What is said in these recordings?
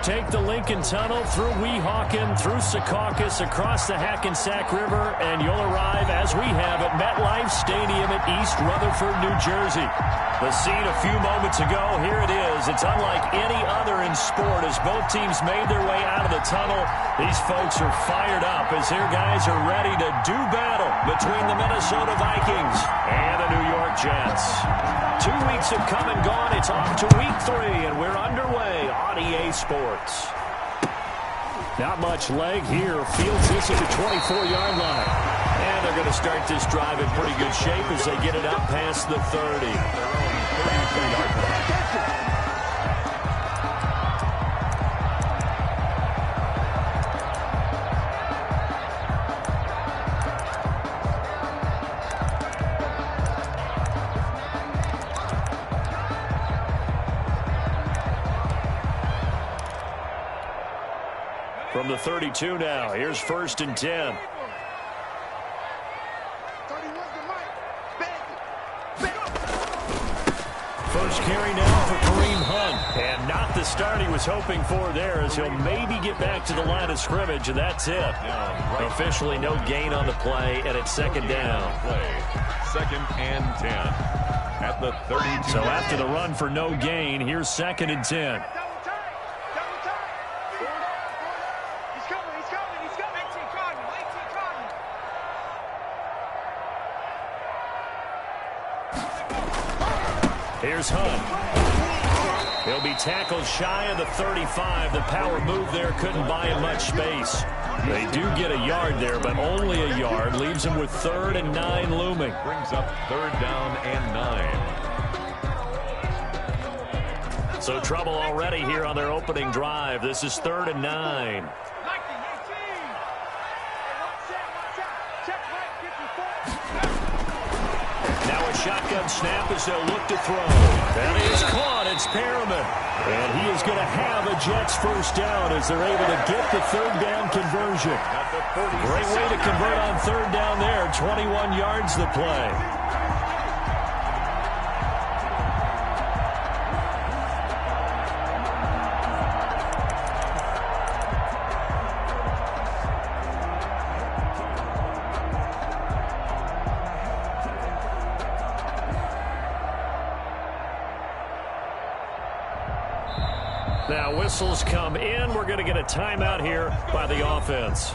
Take the Lincoln Tunnel through Weehawken, through Secaucus, across the Hackensack River, and you'll arrive, as we have, at MetLife Stadium at East Rutherford, New Jersey. The scene a few moments ago, here it is. It's unlike any other in sport. As both teams made their way out of the tunnel, these folks are fired up as their guys are ready to do battle between the Minnesota Vikings and the New York Jets. 2 weeks have come and gone. It's off to week 3, and we're underway on EA Sports. Not much leg here. Fields this at the 24-yard line. And they're going to start this drive in pretty good shape as they get it up past the 30. From the 32 now, here's 1st and 10. First carry now for Kareem Hunt. And not the start he was hoping for there, as he'll maybe get back to the line of scrimmage, and that's it. Officially no gain on the play, and it's 2nd down. 2nd and 10 at the 32. So after the run for no gain, here's 2nd and 10. Here's Hunt. He'll be tackled shy of the 35. The power move there couldn't buy him much space. They do get a yard there, but only a yard. Leaves him with 3rd and 9 looming. Brings up 3rd down and 9. So trouble already here on their opening drive. This is 3rd and 9. Shotgun snap as they'll look to throw. That is caught. It's Perriman. And he is going to have a Jets 1st down as they're able to get the 3rd down conversion. Great way to convert on 3rd down there. 21 yards the play. Now whistles come in. We're going to get a timeout here by the offense.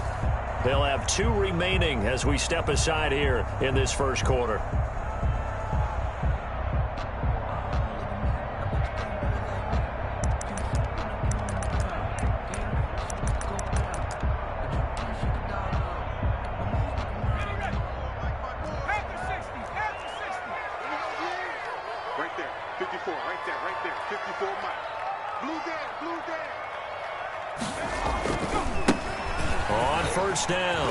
They'll have 2 remaining as we step aside here in this 1st quarter. Right there, 54, right there, 54 Mike. Blue down. On 1st down,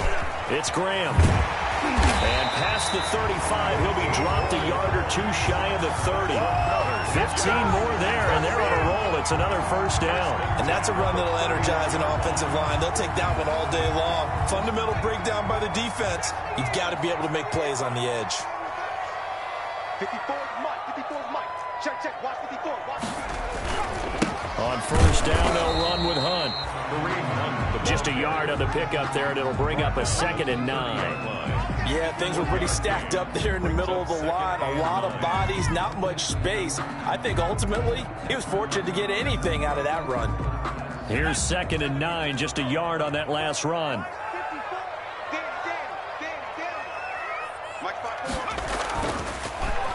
it's Graham. And past the 35, he'll be dropped a yard or 2 shy of the 30. 15 more there, and they're on a roll. It's another 1st down. And that's a run that'll energize an offensive line. They'll take that one all day long. Fundamental breakdown by the defense. You've got to be able to make plays on the edge. 54 Mike. Check. Watch 54. Watch. On 1st down, they'll run with Hunt. Just a yard on the pickup there, and it'll bring up a 2nd and 9. Yeah, things were pretty stacked up there in the middle of the line. A lot of bodies, not much space. I think ultimately he was fortunate to get anything out of that run. Here's 2nd and 9, just a yard on that last run.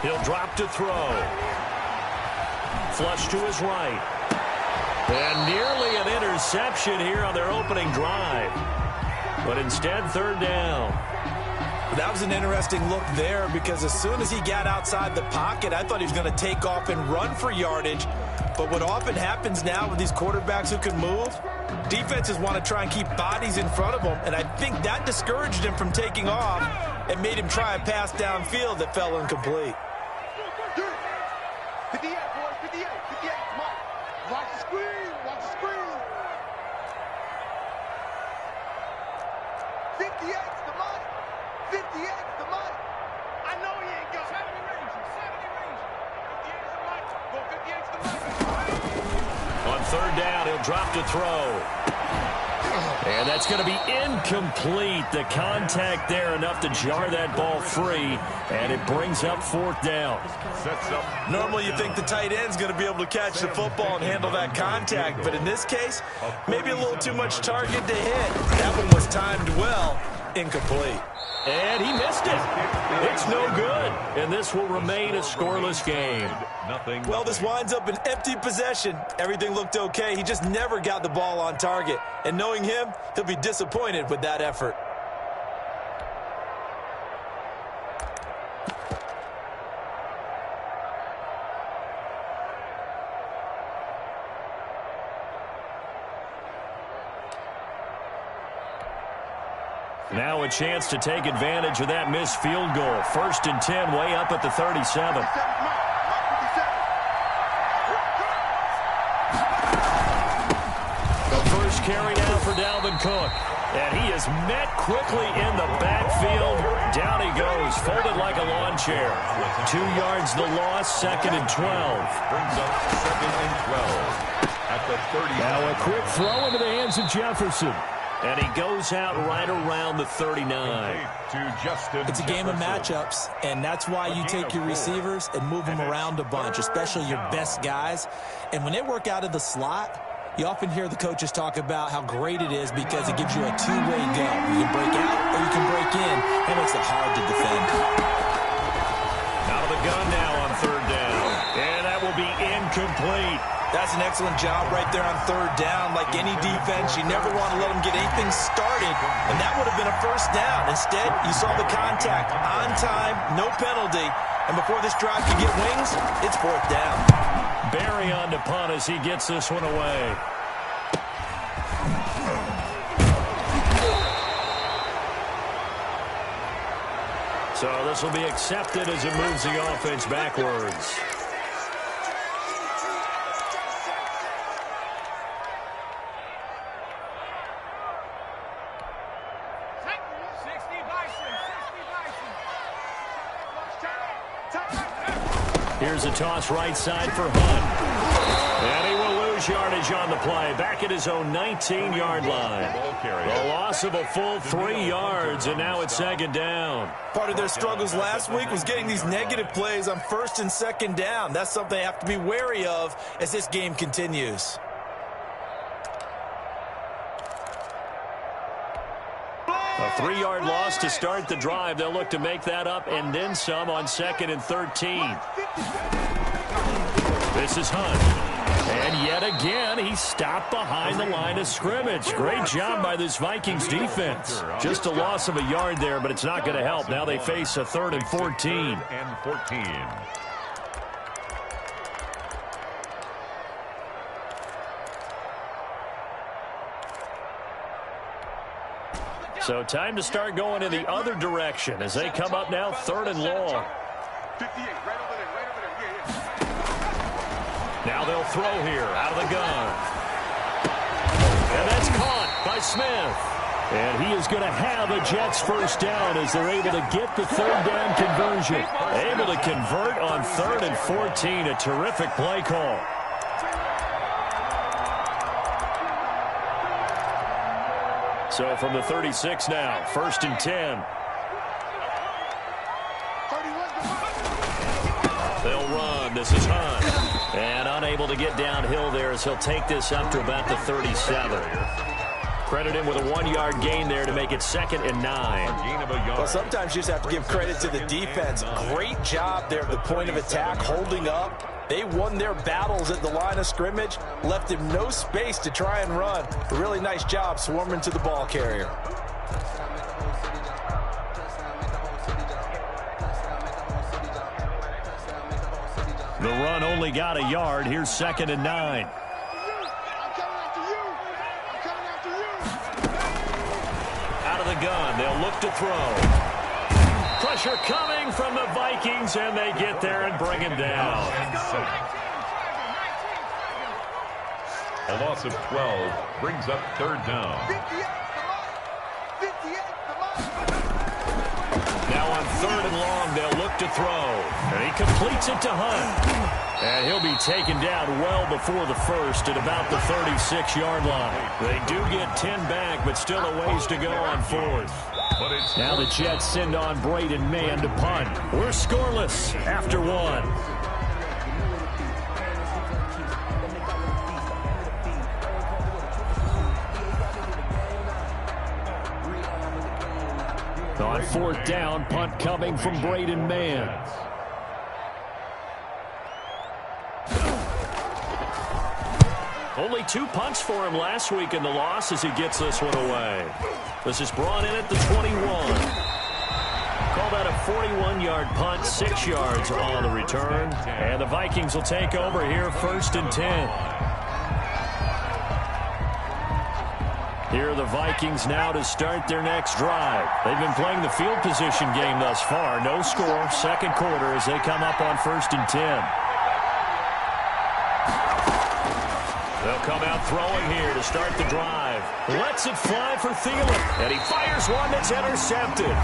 He'll drop to throw. Flush to his right. And nearly an interception here on their opening drive. But instead, 3rd down. That was an interesting look there because as soon as he got outside the pocket, I thought he was going to take off and run for yardage. But what often happens now with these quarterbacks who can move, defenses want to try and keep bodies in front of them. And I think that discouraged him from taking off and made him try a pass downfield that fell incomplete. 58, boys, 58, Mike. Watch the screen. 58's the money. 58's the money. I know he ain't got 70 range. 58's the money. Go 58's the money. On third down. He'll drop to throw. And that's going to be incomplete. The contact there enough to jar that ball free, and it brings up fourth down. Normally you think the tight end's going to be able to catch the football and handle that contact, but in this case, maybe a little too much target to hit. That one was timed well. Incomplete. And he missed it. It's no good. And this will remain a scoreless game. Well, this winds up an empty possession. Everything looked okay. He just never got the ball on target. And knowing him, he'll be disappointed with that effort. Now a chance to take advantage of that missed field goal. 1st and 10, way up at the 37. The first carry now for Dalvin Cook. And he is met quickly in the backfield. Down he goes, folded like a lawn chair. 2 yards the loss, 2nd and 12. Brings up 2nd and 12 at the 30. Now a quick throw into the hands of Jefferson. And he goes out right around the 39. It's a game of matchups, and that's why you take your receivers and move them around a bunch, especially your best guys. And when they work out of the slot, you often hear the coaches talk about how great it is because it gives you a two-way go. You can break out or you can break in. That makes it hard to defend. Out of the gun now on 3rd down. And that will be incomplete. That's an excellent job right there on 3rd down. Like any defense, you never want to let them get anything started, and that would have been a 1st down. Instead, you saw the contact on time, no penalty, and before this drive could get wings, it's 4th down. Barry on to punt as he gets this one away. So this will be accepted as it moves the offense backwards. Here's a toss right side for Hunt. And he will lose yardage on the play. Back at his own 19-yard line. The loss of a full 3 yards, and now it's 2nd down. Part of their struggles last week was getting these negative plays on 1st and 2nd down. That's something they have to be wary of as this game continues. A 3-yard loss to start the drive. They'll look to make that up and then some on 2nd and 13. This is Hunt. And yet again, he stopped behind the line of scrimmage. Great job by this Vikings defense. Just a loss of a yard there, but it's not going to help. Now they face a 3rd and 14. And 14. So time to start going in the other direction as they come up now 3rd and long. 58, right over there, right over there. Yeah. Now they'll throw here out of the gun. And that's caught by Smith. And he is going to have a Jets 1st down as they're able to get the 3rd down conversion. Able to convert on 3rd and 14. A terrific play call. So from the 36 now, 1st and 10. They'll run. This is Hunt. And unable to get downhill there as he'll take this up to about the 37. Credit him with a 1-yard gain there to make it 2nd and 9. Well, sometimes you just have to give credit to the defense. Great job there at the point of attack, holding up. They won their battles at the line of scrimmage, left him no space to try and run. A really nice job swarming to the ball carrier. The run only got a yard. Here's 2nd and 9. Out of the gun, they'll look to throw. Pressure coming from the Vikings, and they get there and bring him down. A loss of 12 brings up 3rd down. Now on 3rd and long, they'll look to throw. And he completes it to Hunt. And he'll be taken down well before the first at about the 36-yard line. They do get 10 back, but still a ways to go on fourth. Now the Jets send on Braden Mann to punt. We're scoreless after one. On fourth down, punt coming from Braden Mann. Only 2 punts for him last week in the loss as he gets this one away. This is brought in at the 21. Called out a 41-yard punt, 6 yards on the return. And the Vikings will take over here, 1st and 10. Here are the Vikings now to start their next drive. They've been playing the field position game thus far. No score, second quarter as they come up on 1st and 10. They'll come out throwing here to start the drive. Lets it fly for Thielen. And he fires one that's intercepted.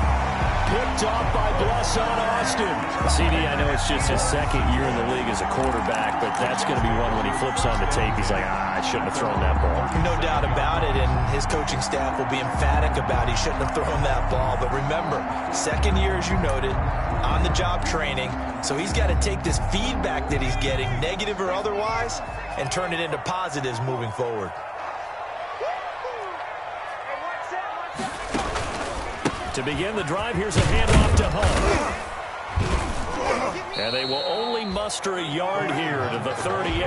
Picked off by Bless on Austin. CD, I know it's just his second year in the league as a quarterback, but that's going to be one when he flips on the tape. He's like, I shouldn't have thrown that ball. No doubt about it, and his coaching staff will be emphatic about he shouldn't have thrown that ball. But remember, second year, as you noted, on-the-job training, so he's got to take this feedback that he's getting, negative or otherwise, and turn it into positives moving forward. To begin the drive, here's a handoff to Hunt. And they will only muster a yard here to the 38.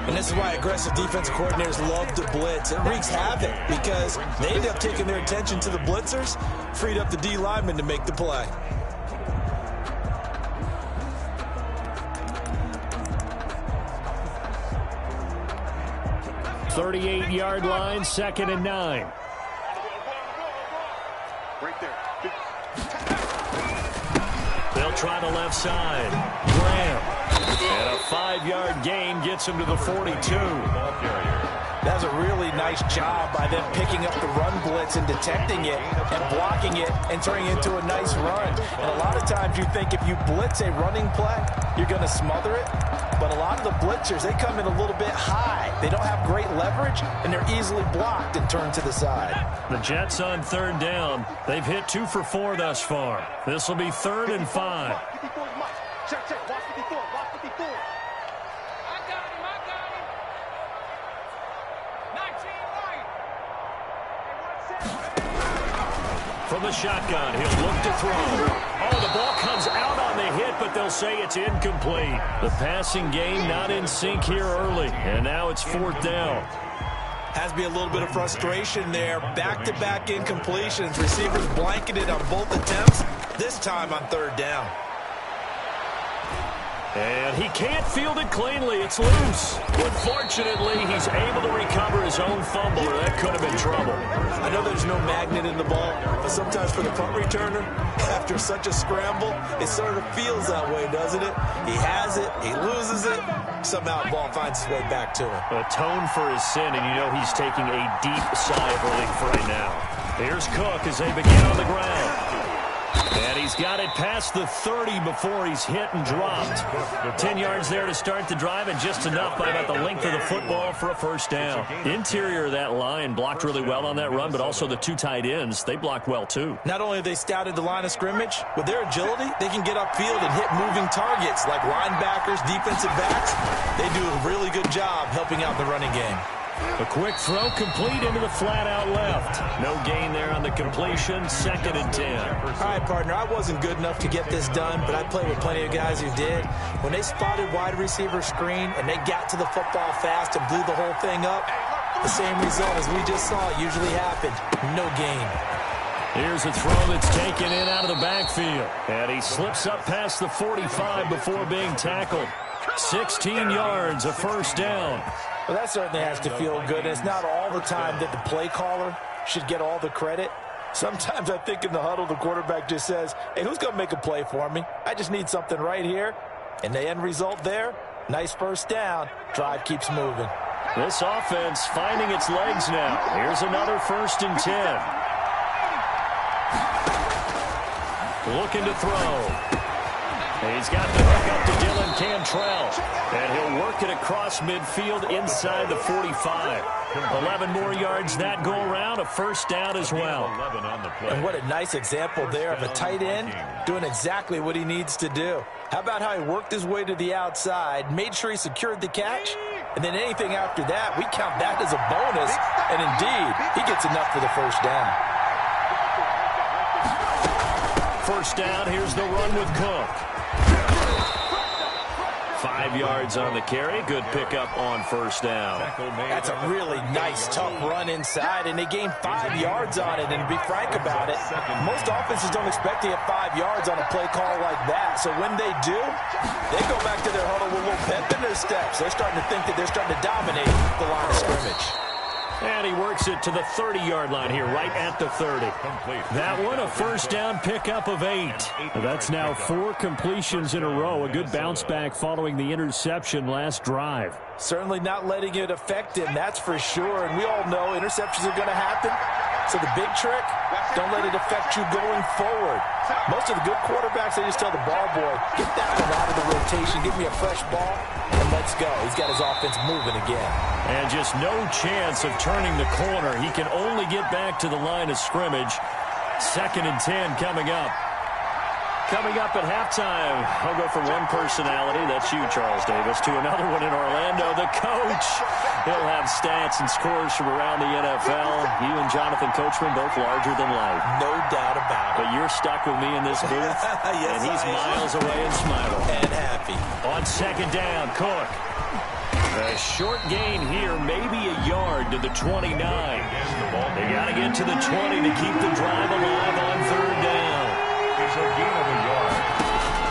And this is why aggressive defensive coordinators love to blitz. It wreaks havoc because they end up taking their attention to the blitzers, freed up the D lineman to make the play. .38-yard line, 2nd and 9. Right there. They'll try the left side. Graham. And a 5-yard gain gets him to the 42. That's a really nice job by them picking up the run blitz and detecting it and blocking it and turning it into a nice run. And a lot of times you think if you blitz a running play, you're going to smother it. But a lot of the blitzers, they come in a little bit high. They don't have great leverage, and they're easily blocked and turned to the side. The Jets on 3rd down. They've hit 2 for 4 thus far. This will be 3rd and 5. Check, check. Watch 54. Watch 54. I got him. 19 right. From the shotgun, he'll look to throw. Oh, the ball comes out on the hit, but they'll say it's incomplete. The passing game not in sync here early, and now it's 4th down. Has to be a little bit of frustration there. Back-to-back incompletions. Receivers blanketed on both attempts, this time on 3rd down. And he can't field it cleanly. It's loose. But fortunately, he's able to recover his own fumble, or that could have been trouble. I know there's no magnet in the ball, but sometimes for the punt returner, after such a scramble, it sort of feels that way, doesn't it? He has it, he loses it, somehow the ball finds its way back to him. Atone for his sin, and you know he's taking a deep sigh of relief right now. Here's Cook as they begin on the ground. And he's got it past the 30 before he's hit and dropped. 10 yards there to start the drive, and just enough by about the length of the football for a 1st down. Interior of that line blocked really well on that run, but also the 2 tight ends, they blocked well too. Not only have they scouted the line of scrimmage, with their agility, they can get upfield and hit moving targets like linebackers, defensive backs. They do a really good job helping out the running game. A quick throw complete into the flat out left. No gain there on the completion. 2nd and 10. All right, partner, I wasn't good enough to get this done, but I played with plenty of guys who did. When they spotted wide receiver screen and they got to the football fast and blew the whole thing up, the same result as we just saw usually happened. No gain. Here's a throw that's taken in out of the backfield. And he slips up past the 45 before being tackled. 16 yards, a 1st down. Well, that certainly has to feel good. And it's not all the time that the play caller should get all the credit. Sometimes I think in the huddle, the quarterback just says, hey, who's going to make a play for me? I just need something right here. And the end result there, nice 1st down. Drive keeps moving. This offense finding its legs now. Here's another 1st and 10. Looking to throw. He's got the hook up to Dylan Cantrell. And he'll work it across midfield inside the 45. 11 more yards that go around, a first down as well. And what a nice example there of a tight end doing exactly what he needs to do. How about how he worked his way to the outside, made sure he secured the catch, and then anything after that, we count that as a bonus. And indeed, he gets enough for the first down. First down, here's the run with Cook. 5 yards on the carry. Good pickup on first down. That's a really nice, tough run inside, and they gained 5 yards on it. And to be frank about it, most offenses don't expect to get 5 yards on a play call like that. So when they do, they go back to their huddle with a little pep in their steps. They're starting to think that they're starting to dominate the line of scrimmage. And he works it to the 30-yard line here, right at the 30. That one, a first down pickup of 8. That's now 4 completions in a row. A good bounce back following the interception last drive. Certainly not letting it affect him, that's for sure. And we all know interceptions are going to happen. So the big trick, don't let it affect you going forward. Most of the good quarterbacks, they just tell the ball boy, get that one out of the rotation, give me a fresh ball, and let's go. He's got his offense moving again. And just no chance of turning the corner. He can only get back to the line of scrimmage. 2nd and 10 coming up. Coming up at halftime, I'll go from one personality, that's you, Charles Davis, to another one in Orlando, the coach. He'll have stats and scores from around the NFL. You and Jonathan Coachman, both larger than life. No doubt about it. But you're stuck with me in this booth, yes, and he's miles away and smiling. And happy. On 2nd down, Cook. A short gain here, maybe a yard to the 29. They got to get to the 20 to keep the drive alive on 3rd down. It's a gain of a yard,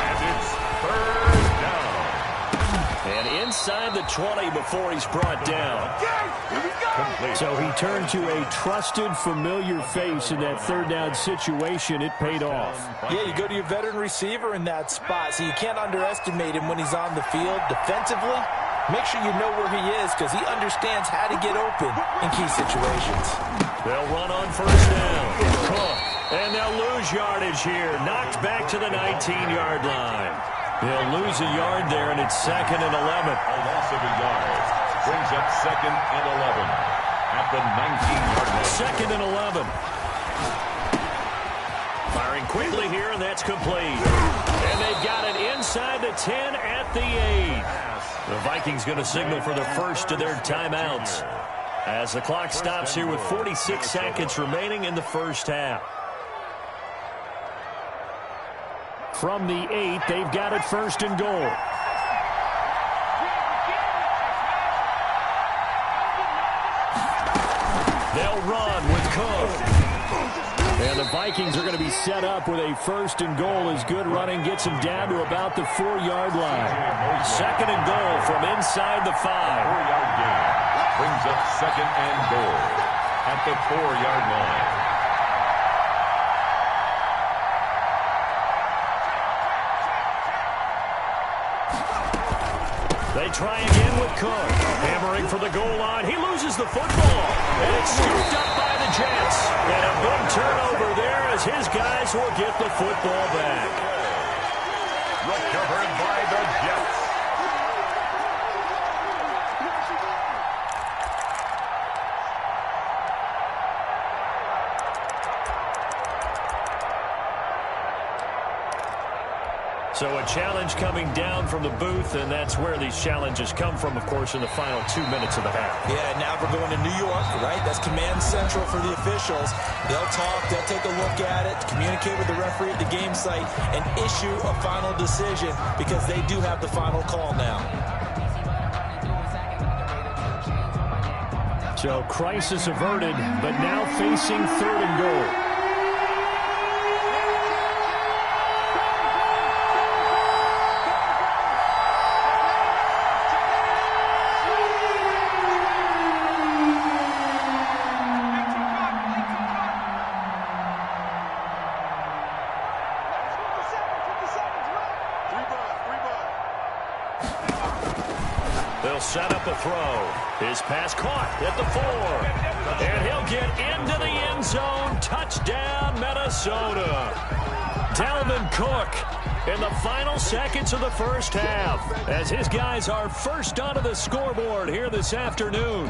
and it's 3rd down. And inside the 20 before he's brought down. So he turned to a trusted, familiar face in that 3rd down situation. It paid off. Yeah, you go to your veteran receiver in that spot, so you can't underestimate him when he's on the field. Defensively, make sure you know where he is because he understands how to get open in key situations. They'll run on 1st down. Cook. And they'll lose yardage here. Knocked back to the 19-yard line. They'll lose a yard there, and it's 2nd and 11. A loss of a yard brings up 2nd and 11 at the 19-yard line. 2nd and 11. Firing quickly here, and that's complete. And they've got it inside the 10 at the 8. The Vikings going to signal for the first of their timeouts as the clock stops here with 46 seconds remaining in the first half. From the 8, they've got it 1st and goal. They'll run with Cook. And the Vikings are going to be set up with a 1st and goal as good running gets them down to about the 4-yard line. 2nd and goal from inside the 5. 4-yard gain brings up 2nd and goal at the 4-yard line. They try again with Cook. Hammering for the goal line. He loses the football. And it's scooped up by the Jets. And a big turnover there as his guys will get the football back. Recovered by the Jets. So a challenge coming down from the booth, and that's where these challenges come from, of course, in the final 2 minutes of the half. Yeah, now we're going to New York, right? That's command central for the officials. They'll talk, they'll take a look at it, communicate with the referee at the game site, and issue a final decision because they do have the final call now. So crisis averted, but now facing 3rd and goal. They'll set up a throw. His pass caught at the 4. And he'll get into the end zone. Touchdown, Minnesota. Dalvin Cook in the final seconds of the first half as his guys are first onto the scoreboard here this afternoon.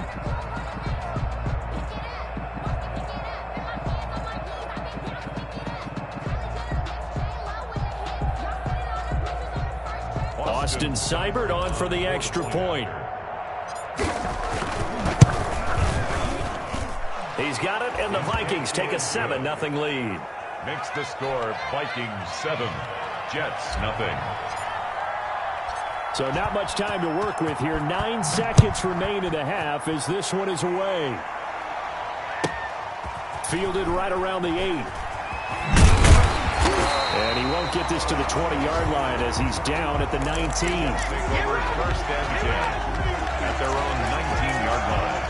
Austin Seibert on for the extra point. He's got it, and the Vikings take a 7-0 lead. Makes the score Vikings 7, Jets nothing. So not much time to work with here. 9 seconds remain in the half as this one is away. Fielded right around the 8. And he won't get this to the 20-yard line as he's down at the 19. Take over first and 10 at their own 19-yard line.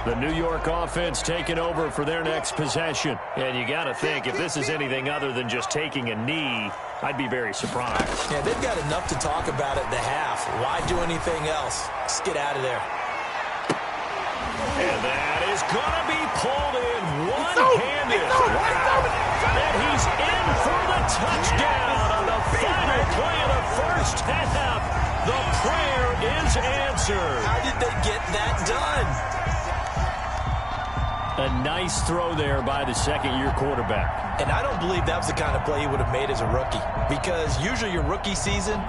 The New York offense taking over for their next possession. And you got to think, if this is anything other than just taking a knee, I'd be very surprised. Yeah, they've got enough to talk about at the half. Why do anything else? Just get out of there. And that is going to be pulled in one-handed. Wow. And he's in for the touchdown on the final play of the first half. The prayer is answered. How did they get that done? A nice throw there by the second-year quarterback. And I don't believe that was the kind of play he would have made as a rookie, because usually your rookie season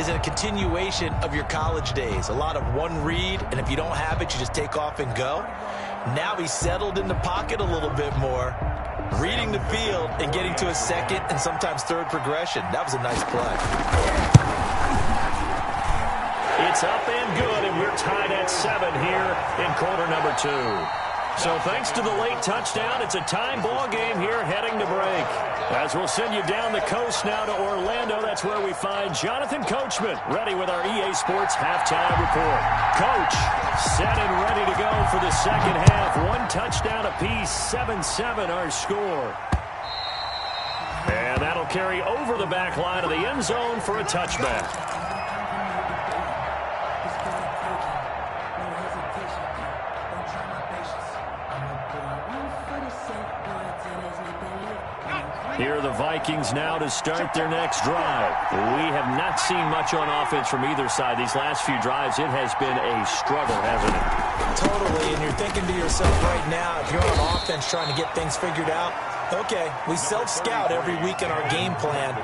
is a continuation of your college days. A lot of one read, and if you don't have it, you just take off and go. Now he's settled in the pocket a little bit more, reading the field and getting to a second and sometimes third progression. That was a nice play. It's up and good, and we're tied at 7 here in quarter number 2. So thanks to the late touchdown, it's a time ball game here heading to break. As we'll send you down the coast now to Orlando, that's where we find Jonathan Coachman ready with our EA Sports halftime report. Coach, set and ready to go for the second half. 1 touchdown apiece, 7-7 our score. And that'll carry over the back line of the end zone for a touchback. Here are the Vikings now to start their next drive. We have not seen much on offense from either side. These last few drives, it has been a struggle, hasn't it? Totally, and you're thinking to yourself right now, if you're on offense trying to get things figured out, okay, we self-scout every week in our game plan.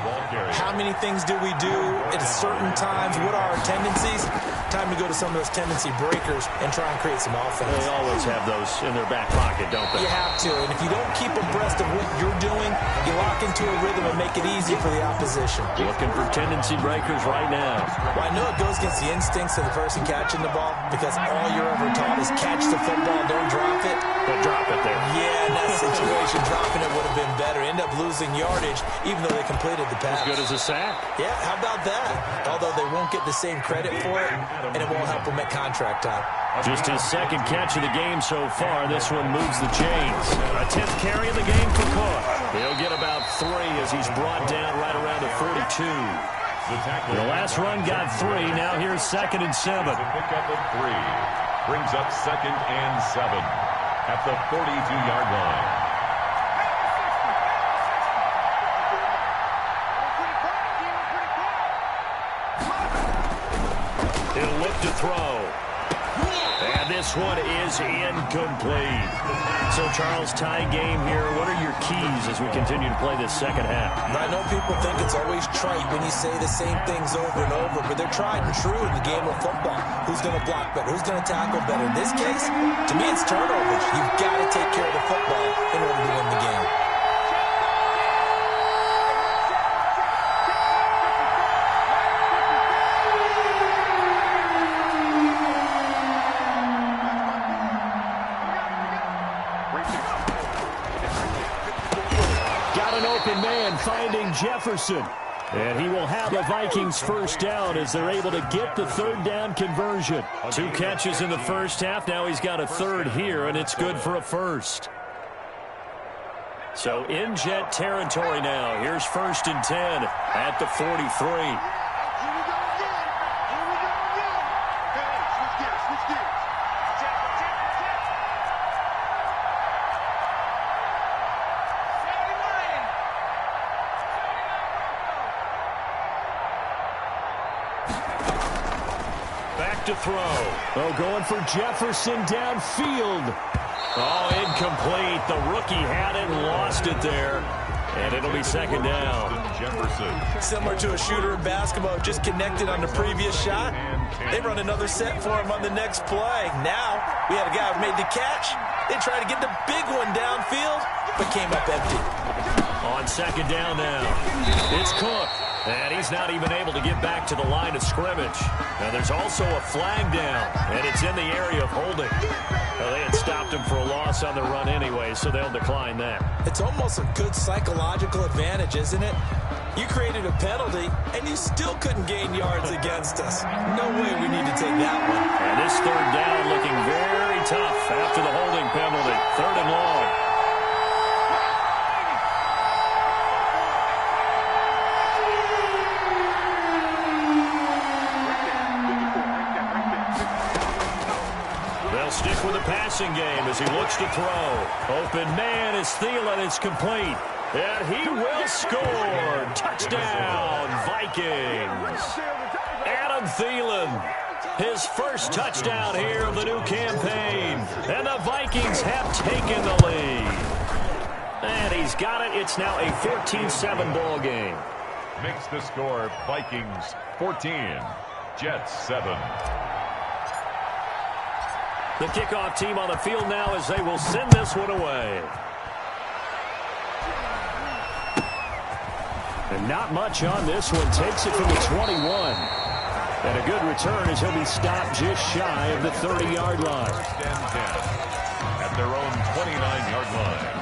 How many things do we do at certain times? What are our tendencies? Time to go to some of those tendency breakers and try and create some offense. They always have those in their back pocket, don't they? You have to, and if you don't keep abreast of what you're doing, you lock into a rhythm and make it easy for the opposition. Looking for tendency breakers right now. Well, I know it goes against the instincts of the person catching the ball, because all you're ever taught is catch the football, don't drop it. But drop it there. Yeah, in that situation, dropping it would have been better. End up losing yardage, even though they completed the pass. As good as a sack. Yeah, how about that? Although they won't get the same credit for it, and it won't help them at contract time. Just his second catch of the game so far. This one moves the chains. A 10th carry of the game for Cook. He'll get about 3 as he's brought down right around the 42. The last run got 3. Now here's 2nd and 7. Pick up of 3. Brings up 2nd and 7 at the 42-yard line. He'll look to throw. And this one is incomplete. So, Charles, tie game here. What are your keys as we continue to play this second half? I know people think it's always trite when you say the same things over and over, but they're tried and true in the game of football. Who's going to block better? Who's going to tackle better? In this case, to me, it's turnovers. You've got to take care of the football in order to win the game. Finding Jefferson. And he will have a Vikings first down as they're able to get the 3rd down conversion. 2 catches in the first half. Now he's got a 3rd here, and it's good for a 1st. So in Jet territory now. Here's 1st and 10 at the 43. to throw. Oh, going for Jefferson downfield. Oh, incomplete. The rookie had it and lost it there. And it'll be second down. Jefferson. Similar to a shooter in basketball, just connected on the previous shot. They run another set for him on the next play. Now, we had a guy who made the catch. They tried to get the big one downfield, but came up empty. On second down now, it's Cook. And he's not even able to get back to the line of scrimmage. Now, there's also a flag down, and it's in the area of holding. Well, they had stopped him for a loss on the run anyway, so they'll decline that. It's almost a good psychological advantage, isn't it? You created a penalty, and you still couldn't gain yards against us. No way we need to take that one. And this third down looking very tough after the holding penalty. Third and long. They'll stick with the passing game as he looks to throw. Open man is Thielen. It's complete. And he will score. Touchdown, Vikings. Adam Thielen, his first touchdown here of the new campaign. And the Vikings have taken the lead. And he's got it. It's now a 14-7 ball game. Makes the score Vikings 14, Jets 7. The kickoff team on the field now as they will send this one away. And not much on this one. Takes it from the 21. And a good return as he'll be stopped just shy of the 30-yard line. First and 10 at their own 29-yard line.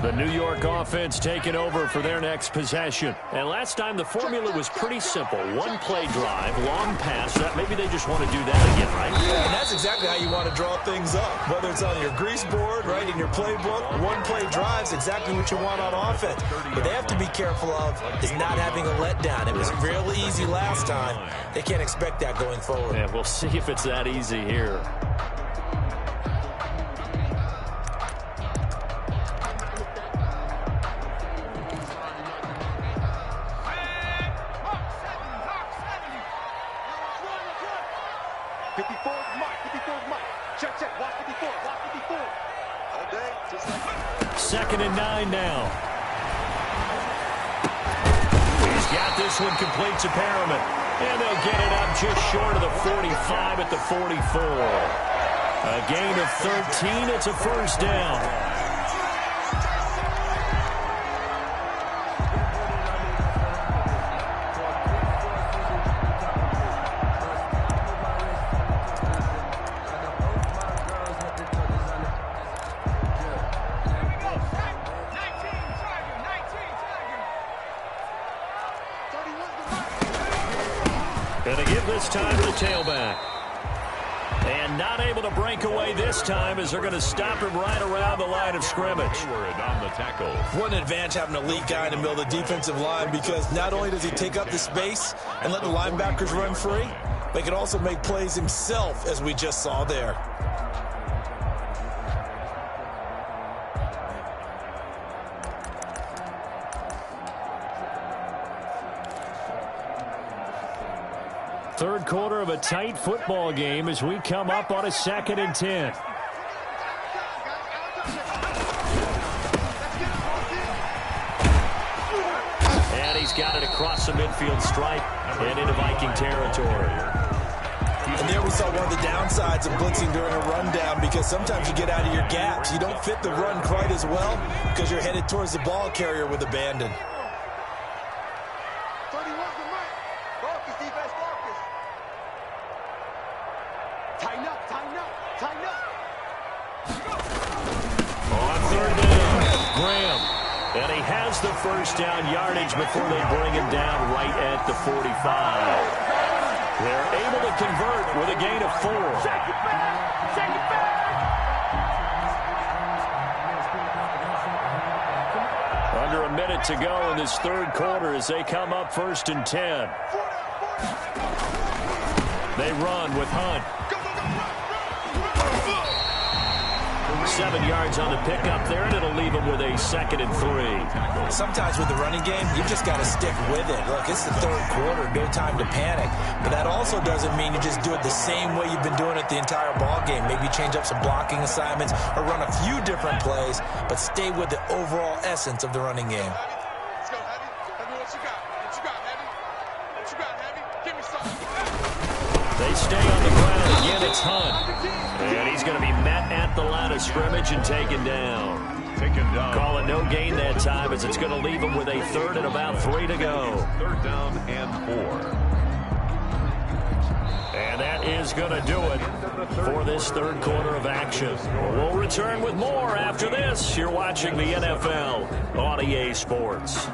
The New York offense taking over for their next possession. And last time the formula was pretty simple. One play drive, long pass. Maybe they just want to do that again, right? Yeah, and that's exactly how you want to draw things up. Whether it's on your grease board, right, in your playbook, one play drive's exactly what you want on offense. What they have to be careful of is not having a letdown. It was real easy last time. They can't expect that going forward. Yeah, we'll see if it's that easy here. Second and 9 now. He's got this one complete to Perriman. And they'll get it up just short of the 45 at the 44. A gain of 13. It's a first down. Going to give this time to the tailback. And not able to break away this time as they're going to stop him right around the line of scrimmage. On the tackle. What an advantage having an elite guy in the middle of the defensive line, because not only does he take up the space and let the linebackers run free, but he can also make plays himself, as we just saw there. Third quarter of a tight football game as we come up on a 2nd and 10. And he's got it across the midfield stripe and into Viking territory. And there we saw one of the downsides of blitzing during a rundown, because sometimes you get out of your gaps. You don't fit the run quite as well because you're headed towards the ball carrier with abandon. The first down yardage before they bring him down right at the 45. They're able to convert with a gain of 4. Under a minute to go in this third quarter as they come up 1st and 10. They run with Hunt. 7 yards on the pickup there, and it'll leave him with a 2nd and 3. Sometimes with the running game, you've just got to stick with it. Look, it's the third quarter, no time to panic. But that also doesn't mean you just do it the same way you've been doing it the entire ball game. Maybe change up some blocking assignments or run a few different plays, but stay with the overall essence of the running game. Let's go, Heavy. Heavy, what you got? What you got, Heavy? What you got, Heavy? Give me something. They stay on the ground. Again, it's Hunt. And he's going to be met at the line of scrimmage and taken down. Call it no gain that time, as it's going to leave him with a 3rd and about 3 to go. 3rd down and 4. And that is going to do it for this third quarter of action. We'll return with more after this. You're watching the NFL on EA Sports.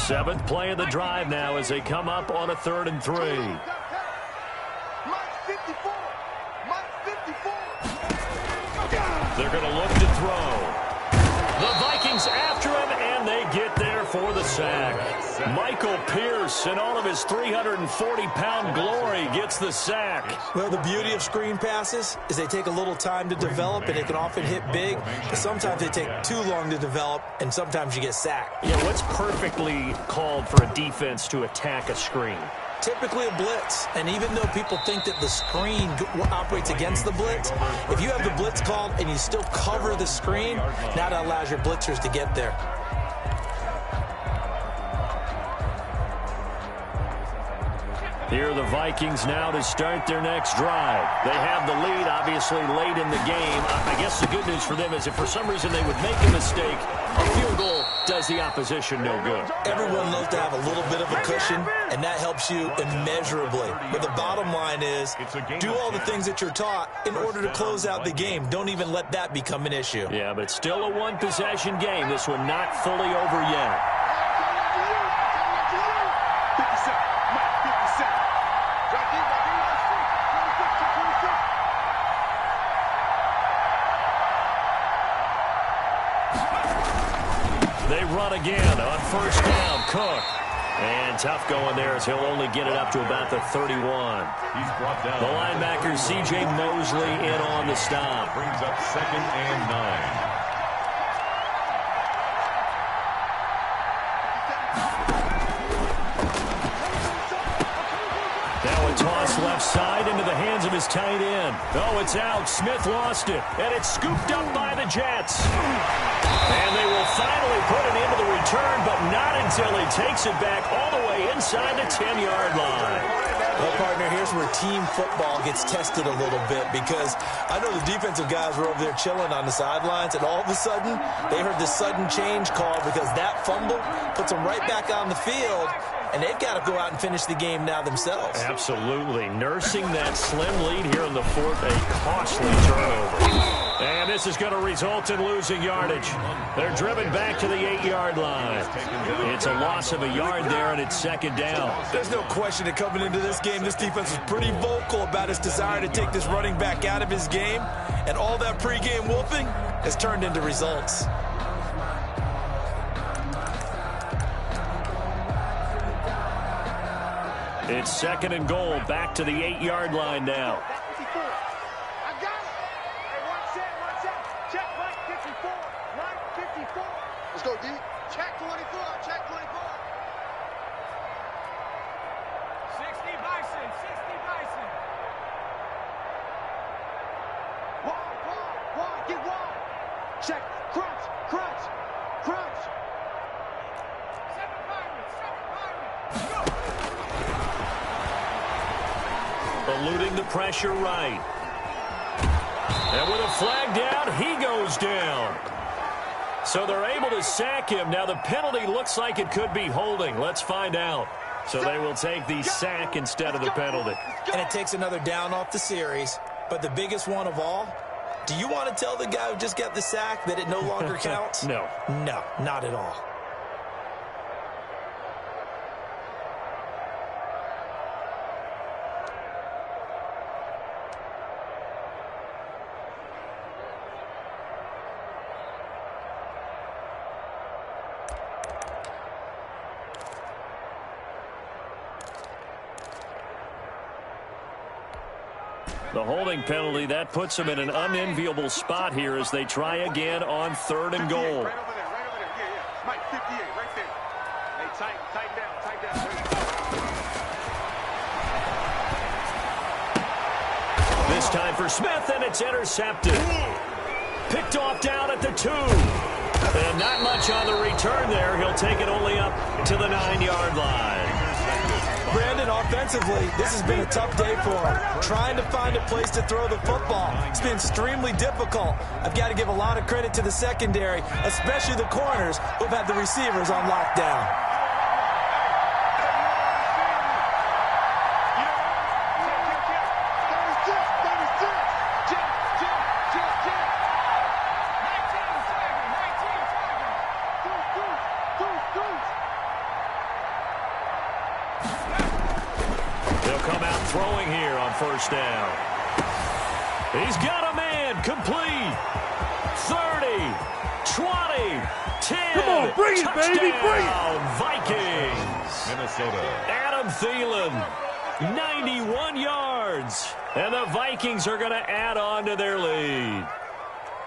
Seventh play of the drive now as they come up on a 3rd and 3. Mike 54. Mike 54. They're going to look to throw. The Vikings after him, and they get there for the sack. Michael Pierce, in all of his 340-pound glory, gets the sack. Well, the beauty of screen passes is they take a little time to develop, and they can often hit big, but sometimes they take too long to develop, and sometimes you get sacked. Yeah, what's perfectly called for a defense to attack a screen? Typically a blitz, and even though people think that the screen operates against the blitz, if you have the blitz called and you still cover the screen, now that allows your blitzers to get there. Here are the Vikings now to start their next drive. They have the lead, obviously, late in the game. I guess the good news for them is if for some reason they would make a mistake, a field goal does the opposition no good. Everyone loves to have a little bit of a cushion, and that helps you immeasurably. But the bottom line is, do all the things that you're taught in order to close out the game. Don't even let that become an issue. Yeah, but it's still a one-possession game. This one not fully over yet. They run again on 1st down. Cook. And tough going there as he'll only get it up to about the 31. He's brought down. The linebacker, C.J. Mosley, in on the stop. Brings up 2nd and 9. Now a toss left side into the hands of his tight end. Oh, it's out. Smith lost it. And it's scooped up by the Jets. And they will finally put it into the return, but not until he takes it back all the way inside the 10-yard line. Well, partner, here's where team football gets tested a little bit, because I know the defensive guys were over there chilling on the sidelines, and all of a sudden they heard this sudden change call because that fumble puts them right back on the field, and they've got to go out and finish the game now themselves. Absolutely. Nursing that slim lead here in the 4th, a costly turnover. And this is going to result in losing yardage. They're driven back to the 8-yard line. It's a loss of a yard there, and it's 2nd down. There's no question that coming into this game, this defense was pretty vocal about its desire to take this running back out of his game, and all that pregame whooping has turned into results. It's 2nd and goal, back to the 8-yard line now. Let's go, D. Check 24. Check 24. 60 Bison. 60 Bison. Wide. Get wide. Check. Crunch. 7 Pirates. 7 Pirates. Go. Eluding the pressure right. And with a flag down, he goes down. So they're able to sack him. Now the penalty looks like it could be holding. Let's find out. So they will take the sack instead of the penalty. And it takes another down off the series. But the biggest one of all, do you want to tell the guy who just got the sack that it no longer counts? No. No, not at all. The holding penalty, that puts them in an unenviable spot here as they try again on 3rd and goal. Right over there, right over there. Yeah, yeah. Mike, 58, right there. Hey, tighten down, tighten down. This time for Smith, and it's intercepted. Picked off down at the 2. And not much on the return there. He'll take it only up to the 9-yard line. Brandon, offensively, this has been a tough day for him. Trying to find a place to throw the football. It's been extremely difficult. I've got to give a lot of credit to the secondary, especially the corners who've had the receivers on lockdown. Throwing here on 1st down. He's got a man. Complete. 30, 20, 10. Come on, bring it, touchdown, baby, bring it. Vikings. Minnesota. Adam Thielen, 91 yards. And the Vikings are going to add on to their lead.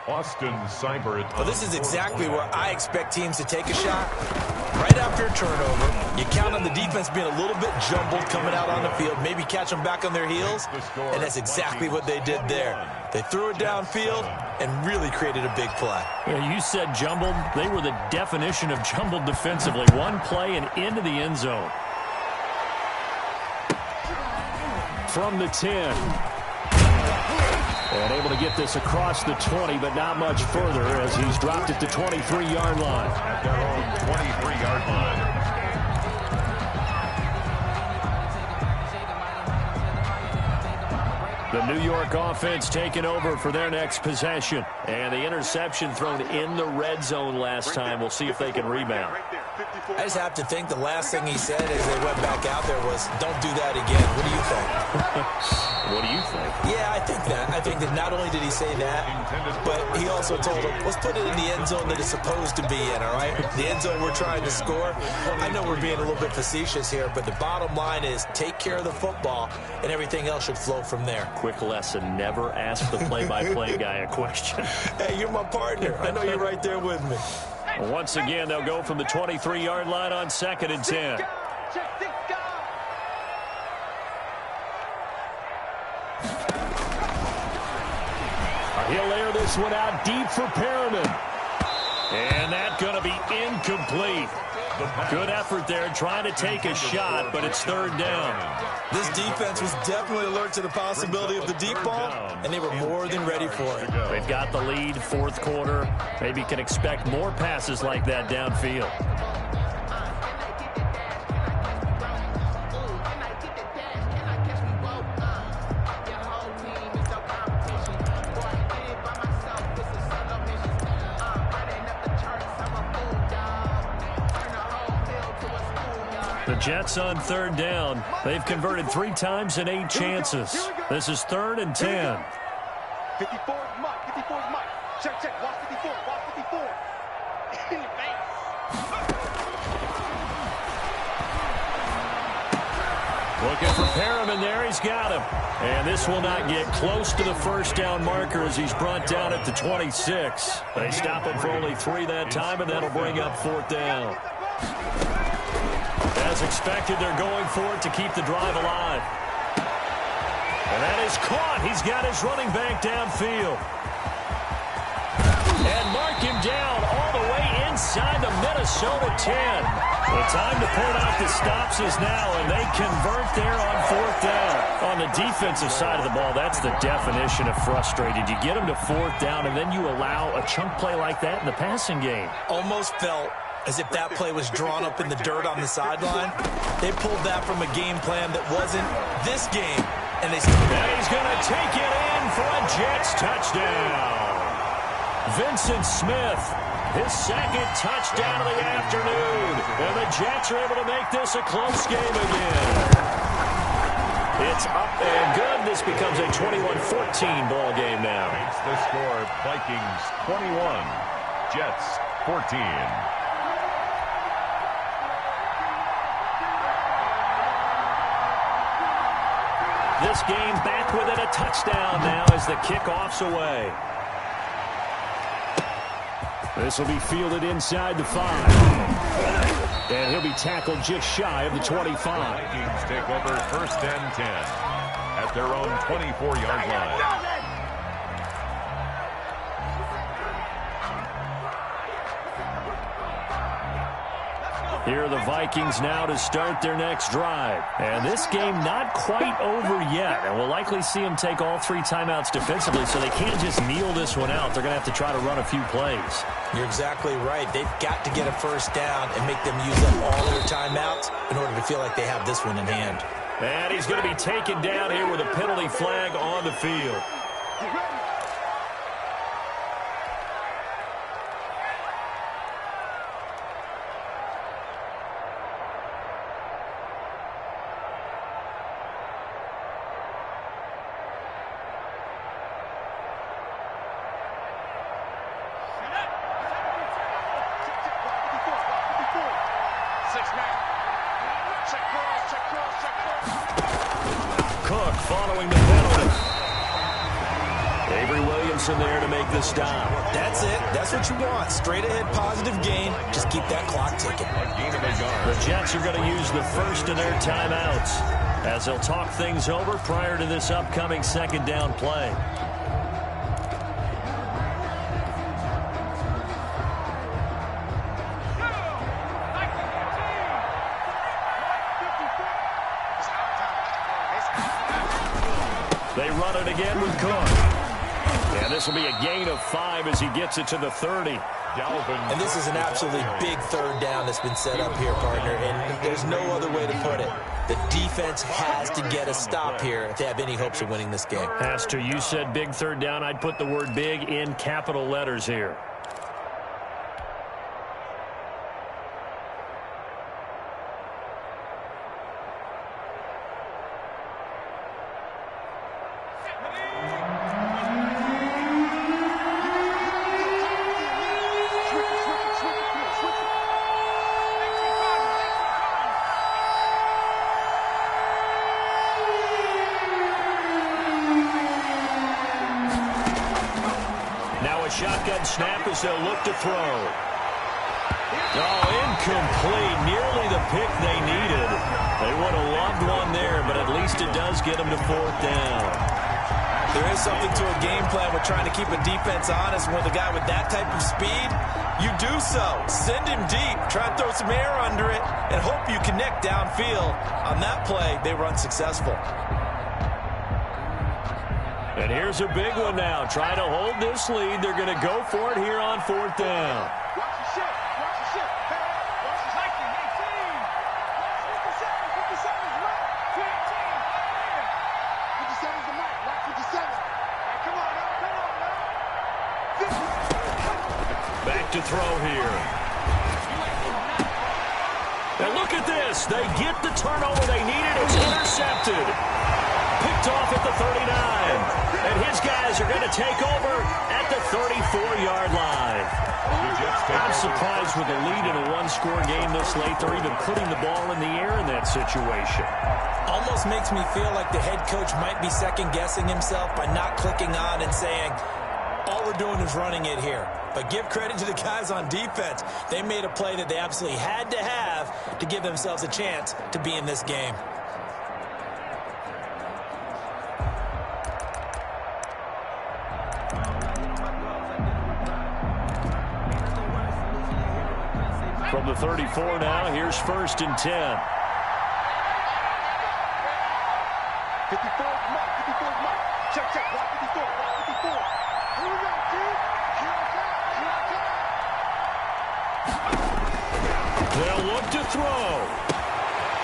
Austin Seibert. Well, this is exactly where I expect teams to take a shot. Right after a turnover, you count on the defense being a little bit jumbled coming out on the field, maybe catch them back on their heels, and that's exactly what they did there. They threw it downfield and really created a big play. Yeah, you said jumbled. They were the definition of jumbled defensively. One play and into the end zone. From the 10. And able to get this across the 20, but not much further as he's dropped at the 23-yard line. At their own 23-yard line. The New York offense taking over for their next possession. And the interception thrown in the red zone last time. We'll see if they can rebound. I just have to think the last thing he said as they went back out there was, don't do that again. What do you think? What do you think? Yeah, I think that. I think that not only did he say that, but he also told him, let's put it in the end zone that it's supposed to be in, all right? The end zone we're trying to score. I know we're being a little bit facetious here, but the bottom line is take care of the football, and everything else should flow from there. Quick lesson, never ask the play-by-play guy a question. Hey, you're my partner. I know you're right there with me. Once again, they'll go from the 23-yard line on 2nd and 10. He'll air this one out deep for Perriman. And that's going to be incomplete. Good effort there trying to take a shot, but it's 3rd down. This defense was definitely alert to the possibility of the deep ball, and they were more than ready for it. They've got the lead, 4th quarter. Maybe can expect more passes like that downfield. The Jets on 3rd down. They've converted 3 times in 8 chances. This is 3rd and 10. 54 is Mike. 54 is Mike. Check, check. Watch 54. Watch 54. Looking for Perriman there. He's got him. And this will not get close to the 1st down marker as he's brought down at the 26. They stop him for only 3 that time, and that'll bring up 4th down. As expected, they're going for it to keep the drive alive. And that is caught. He's got his running back downfield. And mark him down all the way inside the Minnesota 10. The time to pull out the stops is now, and they convert there on 4th down. On the defensive side of the ball, that's the definition of frustrated. You get them to 4th down, and then you allow a chunk play like that in the passing game. Almost felt as if that play was drawn up in the dirt on the sideline. They pulled that from a game plan that wasn't this game. And he's going to take it in for a Jets touchdown. Vincent Smith, his 2nd touchdown of the afternoon. And the Jets are able to make this a close game again. It's up and good. This becomes a 21-14 ball game now. Makes the score Vikings 21, Jets 14. This game back within a touchdown now as the kickoff's away. This will be fielded inside the 5. And he'll be tackled just shy of the 25. The Vikings take over 1st and 10 at their own 24-yard line. Here are the Vikings now to start their next drive. And this game not quite over yet. And we'll likely see them take all 3 timeouts defensively, so they can't just kneel this one out. They're going to have to try to run a few plays. You're exactly right. They've got to get a first down and make them use up all their timeouts in order to feel like they have this one in hand. And he's going to be taken down here with a penalty flag on the field. Cook following the penalty. Avery Williamson there to make the stop. That's it. That's what you want. Straight ahead positive gain. Just keep that clock ticking. The Jets are going to use the first of their timeouts as they'll talk things over prior to this upcoming 2nd down play. They run it again with Cook. And this will be a gain of 5 as he gets it to the 30. And this is an absolutely big 3rd down that's been set up here, partner. And there's no other way to put it. The defense has to get a stop here if they have any hopes of winning this game. Pastor, you said big 3rd down. I'd put the word big in capital letters here. Shotgun snap as they'll look to throw. Oh, incomplete. Nearly the pick they needed. They would have loved one there, but at least it does get them to 4th down. There is something to a game plan with trying to keep a defense honest. With a guy with that type of speed, you do so. Send him deep. Try and throw some air under it and hope you connect downfield. On that play, they run successful. And here's a big one now. Trying to hold this lead. They're going to go for it here on 4th down. Watch the ship. Watch the ship. Hey, watch the hiking. 18. 57's right. 15. 57's the mic. Watch 57. Hey, come on now. Back to throw here. And look at this. They get the turnover they needed. It's intercepted. Picked off at the 39. And his guys are going to take over at the 34-yard line. I'm surprised with the lead in a one-score game this late. They're even putting the ball in the air in that situation. Almost makes me feel like the head coach might be second-guessing himself by not clicking on and saying, all we're doing is running it here. But give credit to the guys on defense. They made a play that they absolutely had to have to give themselves a chance to be in this game. From the 34 now, here's 1st and 10. 54 Mike. 54 Mike. Check, check. Block 54. Block 54. Here we go, dude. Here I come. Here I come. They'll look to throw.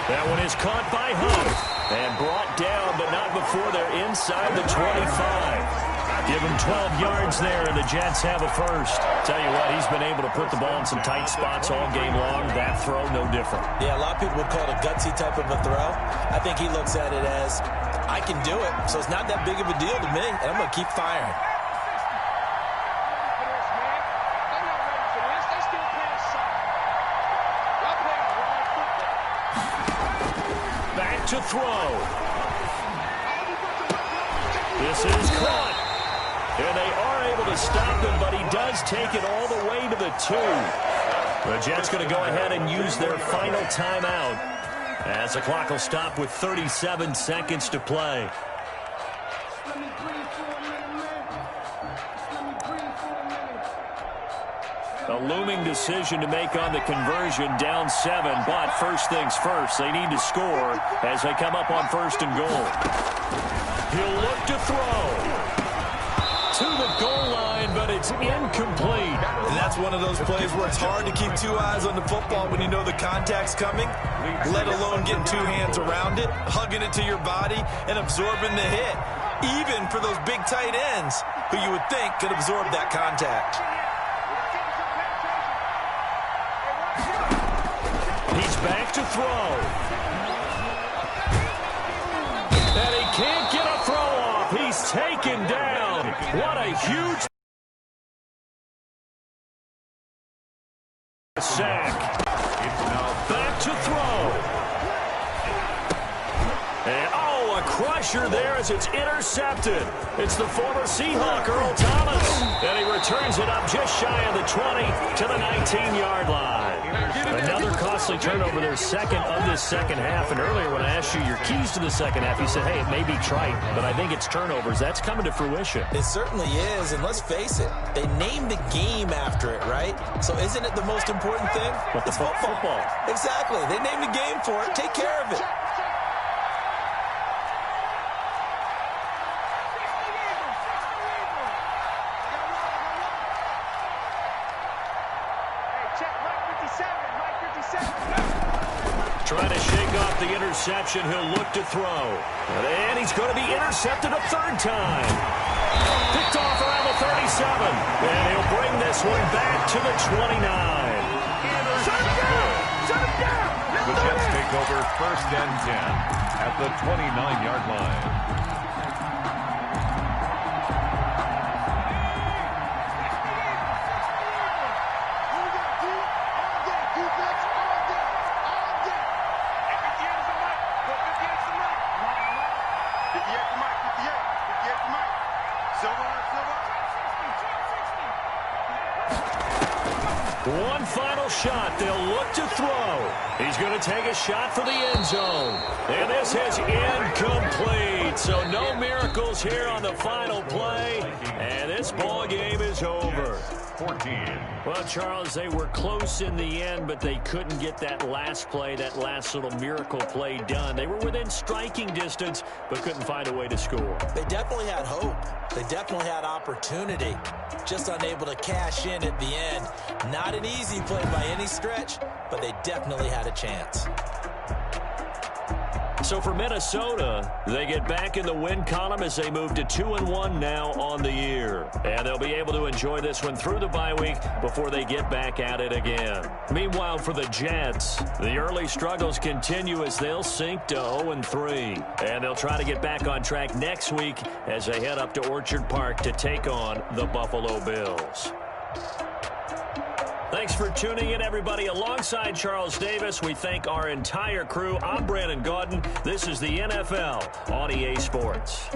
That one is caught by Hunt and brought down, but not before they're inside the 25. Give him 12 yards there, and the Jets have a first. Tell you what, he's been able to put the ball in some tight spots all game long. That throw, no different. Yeah, a lot of people would call it a gutsy type of a throw. I think he looks at it as, I can do it, so it's not that big of a deal to me, and I'm going to keep firing. Back to throw. This is caught. And they are able to stop him, but he does take it all the way to the 2. The Jets going to go ahead and use their final timeout as the clock will stop with 37 seconds to play. A looming decision to make on the conversion, down 7, but first things first, they need to score as they come up on 1st and goal. He'll look to throw to the goal line, but it's incomplete. And that's one of those plays where it's hard to keep 2 eyes on the football when you know the contact's coming, let alone getting 2 hands around it, hugging it to your body, and absorbing the hit, even for those big tight ends who you would think could absorb that contact. He's back to throw. And he can't get a throw off. He's taken down. What a huge sack. Back to throw. And a crusher there as it's intercepted. It's the former Seahawk, Earl Thomas. And he returns it up just shy of the 20 to the 19-yard line. Another costly turnover, their second of this second half. And earlier when I asked you your keys to the second half, you said, hey, it may be trite, but I think it's turnovers. That's coming to fruition. It certainly is, and let's face it, they named the game after it, right? So isn't it the most important thing? It's football. Exactly. They named the game for it. Take care of it. Trying to shake off the interception. He'll look to throw. And he's going to be intercepted a 3rd time. Picked off around the 37. And he'll bring this one back to the 29. The Jets take over 1st and 10 at the 29-yard line. One final shot. They'll look to throw. He's going to take a shot for the end zone. And this is incomplete. So no miracles here on the final play. And this ball game is over. 14. Well, Charles, they were close in the end, but they couldn't get that last play, that last little miracle play done. They were within striking distance, but couldn't find a way to score. They definitely had hope. They definitely had opportunity. Just unable to cash in at the end. Not an easy play by any stretch, but they definitely had a chance. So for Minnesota, they get back in the win column as they move to 2-1 now on the year. And they'll be able to enjoy this one through the bye week before they get back at it again. Meanwhile, for the Jets, the early struggles continue as they'll sink to 0-3. And they'll try to get back on track next week as they head up to Orchard Park to take on the Buffalo Bills. Thanks for tuning in, everybody. Alongside Charles Davis, we thank our entire crew. I'm Brandon Gaudin. This is the NFL on EA Sports.